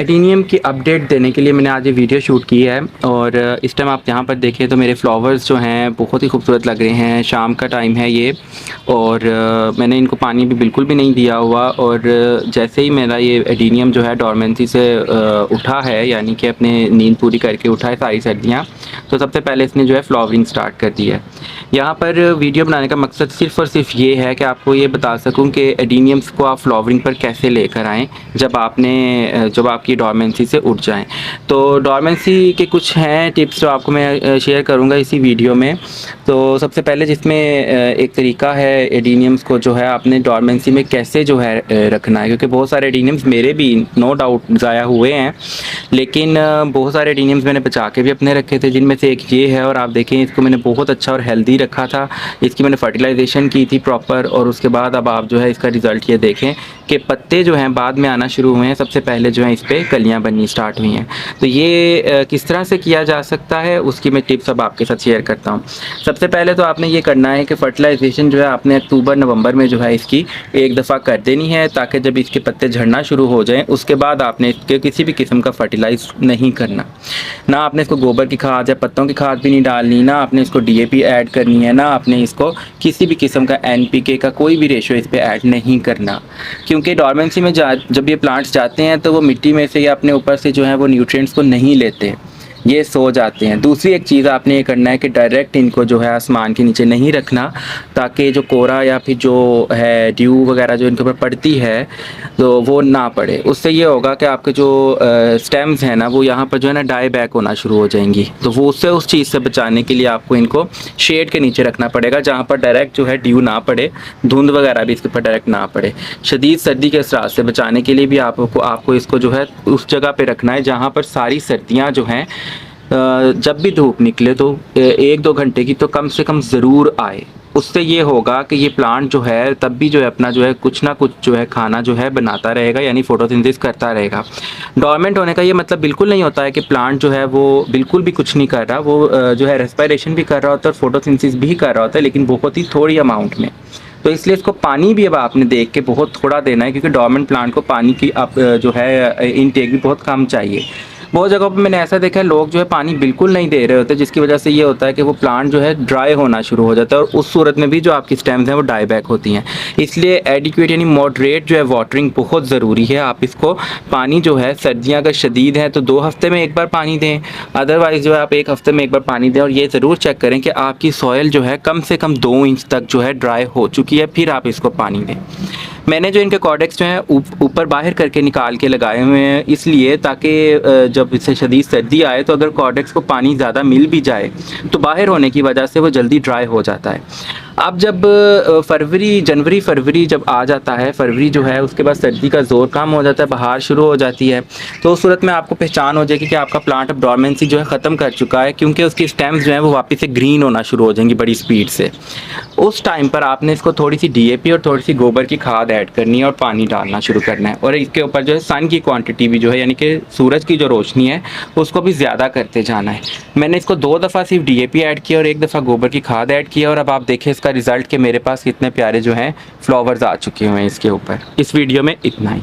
Adenium की update देने के लिए मैंने आज ये वीडियो शूट की है और इस टाइम आप यहाँ पर देखें तो मेरे फ्लावर्स जो हैं बहुत ही खूबसूरत लग रहे हैं। शाम का टाइम है ये और मैंने इनको पानी भी बिल्कुल भी नहीं दिया हुआ और जैसे ही मेरा ये एडीनियम जो है डॉर्मेंसी से उठा है, यानी कि अपने नींद पूरी करके उठा है सारी सर्दियाँ, तो सबसे पहले इसने जो है फ्लावरिंग स्टार्ट कर दी है। यहाँ पर वीडियो बनाने का मकसद सिर्फ़ और सिर्फ ये है कि आपको ये बता सकूँ कि एडीनियम्स को आप फ्लावरिंग पर कैसे लेकर आएँ जब आपकी डॉर्मेंसी से उठ जाएं। तो डॉर्मेंसी के कुछ हैं टिप्स जो आपको मैं शेयर करूंगा इसी वीडियो में। तो सबसे पहले जिसमें एक तरीका है एडीनियम्स को जो है आपने डॉर्मेंसी में कैसे जो है रखना है, क्योंकि बहुत सारे एडीनियम्स मेरे भी नो डाउट ज़ाया हुए हैं, लेकिन बहुत सारे एडीनियम्स मैंने बचा के भी अपने रखे थे, जिनमें से एक ये है। और आप देखें इसको मैंने बहुत अच्छा और हेल्दी रखा था, इसकी मैंने फर्टिलाइजेशन की थी प्रॉपर, और उसके बाद अब आप जो है इसका रिज़ल्ट ये देखें कि पत्ते जो हैं बाद में आना शुरू हुए हैं, सबसे पहले जो है इस पर कलियाँ बननी स्टार्ट हुई हैं। तो ये किस तरह से किया जा सकता है उसकी मैं टिप्स अब आपके साथ शेयर करता हूँ। सबसे पहले तो आपने ये करना है कि फर्टिलाइजेशन जो है आपने अक्टूबर नवंबर में जो है इसकी एक दफ़ा कर देनी है, ताकि जब इसके पत्ते झड़ना शुरू हो जाएं उसके बाद आपने इसके किसी भी किस्म का फर्टिलाइज नहीं करना। ना आपने इसको गोबर की खाद या पत्तों की खाद भी नहीं डालनी, ना आपने इसको डीएपी ऐड करनी है, ना आपने इसको किसी भी किस्म का एनपीके का कोई भी रेशो इस पर ऐड नहीं करना, क्योंकि डॉर्मेंसी में जब ये प्लांट्स जाते हैं तो वो मिट्टी में से या अपने ऊपर से जो है वो न्यूट्रिएंट्स को नहीं लेते, ये सो जाते हैं। दूसरी एक चीज़ आपने ये करना है कि डायरेक्ट इनको जो है आसमान के नीचे नहीं रखना, ताकि जो कोरा या फिर जो है ड्यू वगैरह जो इनके ऊपर पड़ती है तो वो ना पड़े। उससे ये होगा कि आपके जो स्टेम्स हैं ना वो यहाँ पर जो है ना डाई बैक होना शुरू हो जाएंगी, तो वो उससे उस चीज़ से बचाने के लिए आपको इनको शेड के नीचे रखना पड़ेगा, जहाँ पर डायरेक्ट जो है ड्यू ना पड़े, धुंध वगैरह भी इसके ऊपर डायरेक्ट ना पड़े। शदीद सर्दी के असरात से बचाने के लिए भी आपको इसको जो है उस जगह पे रखना है जहाँ पर सारी सर्दियाँ जो हैं जब भी धूप निकले तो 1-2 घंटे की तो कम से कम ज़रूर आए। उससे ये होगा कि ये प्लांट जो है तब भी जो है अपना जो है कुछ ना कुछ जो है खाना जो है बनाता रहेगा, यानी फोटोसिंथेसिस करता रहेगा। डोरमेंट होने का ये मतलब बिल्कुल नहीं होता है कि प्लांट जो है वो बिल्कुल भी कुछ नहीं कर रहा, वो जो है रेस्पिरेशन भी कर रहा होता है और फोटोसिंथेसिस भी कर रहा होता है, लेकिन बहुत ही थोड़ी अमाउंट में। तो इसलिए इसको पानी भी अब आपने देख के बहुत थोड़ा देना है, क्योंकि डोरमेंट प्लांट को पानी की आप जो है इनटेक भी बहुत कम चाहिए। बहुत जगहों पे मैंने ऐसा देखा है लोग जो है पानी बिल्कुल नहीं दे रहे होते, जिसकी वजह से ये होता है कि वो प्लांट जो है ड्राई होना शुरू हो जाता है, और उस सूरत में भी जो आपकी स्टेम्स हैं वो डाई बैक होती हैं। इसलिए एडिक्वेट यानी मॉडरेट जो है वाटरिंग बहुत ज़रूरी है। आप इसको पानी जो है सर्दियाँ अगर शदीद हैं तो 2 हफ्ते में एक बार पानी दें, अदरवाइज़ जो है आप 1 हफ्ते में एक बार पानी दें। और ये ज़रूर चेक करें कि आपकी सॉइल जो है कम से कम 2 इंच तक जो है ड्राई हो चुकी है, फिर आप इसको पानी दें। मैंने जो इनके कॉर्डेक्स जो हैं ऊपर बाहर करके निकाल के लगाए हुए हैं, इसलिए ताकि जब इससे शदीद सर्दी आए तो अगर कॉर्डेक्स को पानी ज़्यादा मिल भी जाए तो बाहर होने की वजह से वो जल्दी ड्राई हो जाता है। अब जब जनवरी फरवरी जब आ जाता है, फरवरी जो है उसके बाद सर्दी का ज़ोर कम हो जाता है, बहार शुरू हो जाती है, तो उस सूरत में आपको पहचान हो जाएगी कि आपका प्लांट अब डोरमेंसी जो है ख़त्म कर चुका है, क्योंकि उसकी स्टेम्स जो है वो वापस से ग्रीन होना शुरू हो जाएंगी बड़ी स्पीड से। उस टाइम पर आपने इसको थोड़ी सी डीएपी और थोड़ी सी गोबर की खाद ऐड करनी है और पानी डालना शुरू करना है, और इसके ऊपर जो है सन की क्वांटिटी भी जो है यानी कि सूरज की जो रोशनी है उसको भी ज़्यादा करते जाना है। मैंने इसको 2 दफ़ा सिर्फ डीएपी ऐड किया और 1 दफ़ा गोबर की खाद ऐड किया, और अब आप देखें इसका रिज़ल्ट कि मेरे पास कितने प्यारे जो हैं फ्लावर्स आ चुके हुए हैं इसके ऊपर। इस वीडियो में इतना ही।